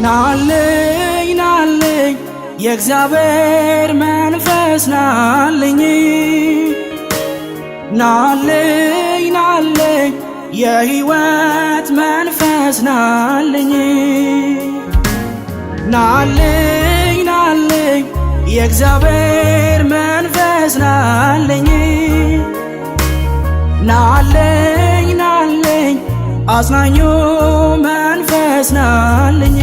ናለኝ ናለኝ የእግዚአብሔር መንፈስ ናለኝ ናለኝ ናለኝ የሕይወት መንፈስ ናለኝ ናለኝ ናለኝ የእግዚአብሔር መንፈስ ናለኝ ናለኝ ናለኝ አጽናኙ መንፈስ ናለኝ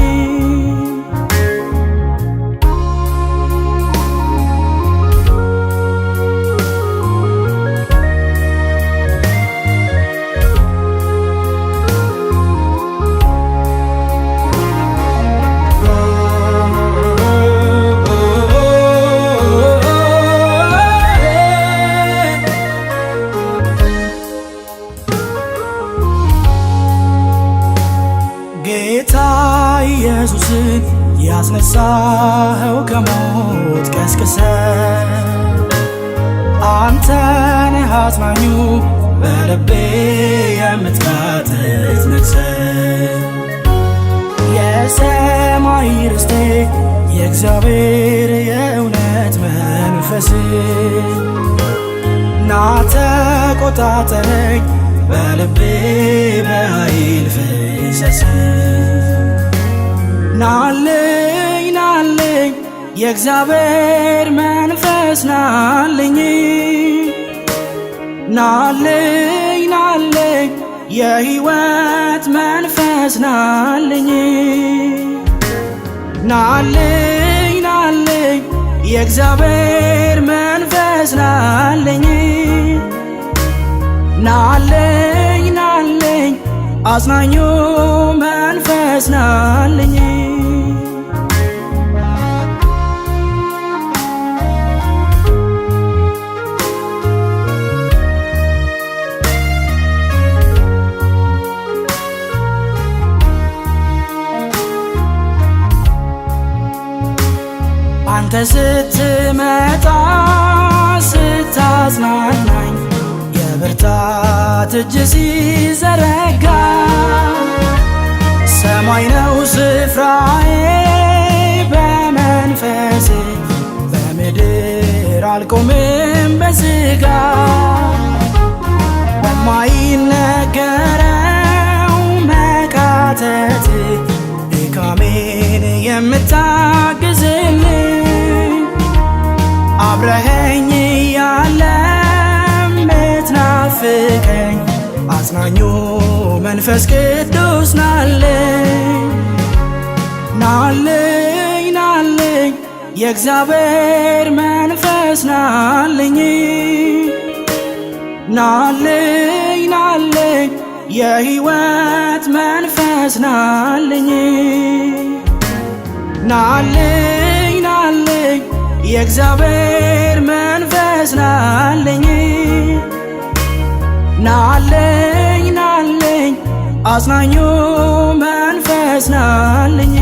ጌታ ኢየሱስን ያስነሳኸው ከሞት ቀስቅሰ አንተ ነህ አጽናኙ በልቤ የምትቃትት ነግሰ የሰማይ ርስቴ የእግዚአብሔር የእውነት መንፈስ ና ተቆጣጠረኝ በልቤ በኃይል ፍሰስ ናለኝ ናለኝ የእግዚአብሔር መንፈስ ናለኝ ናለኝ ናለኝ የሕይወት መንፈስ ናለኝ ናለኝ ናለኝ የእግዚአብሔር መንፈስ ናለኝ ናለኝ ናለኝ አጽናኙ መንፈስ ናለኝ አንተ ስትመጣ ስታጽናናኝ የብርታት እጅ ሲዘረጋ ሰማይ ነው ስፍራዬ በመንፈስ በምድር አልቆምም በሥጋ በማይነገረው መቃተት ድካሜን የምታግዝልኝ አብረኸኝ ያለ ምትናፍቀኝ አጽናኙ መንፈስ ቅዱስ ናለኝ ናለኝ ናለኝ የእግዚአብሔር መንፈስ ናለኝ ናለኝ ናለኝ የሕይወት መንፈስ ናለኝ ናለኝ ናለኝ የእግዚአብሔር መንፈስ ናለኝ ናለኝ ናለኝ አጽናኙ መንፈስ ናለኝ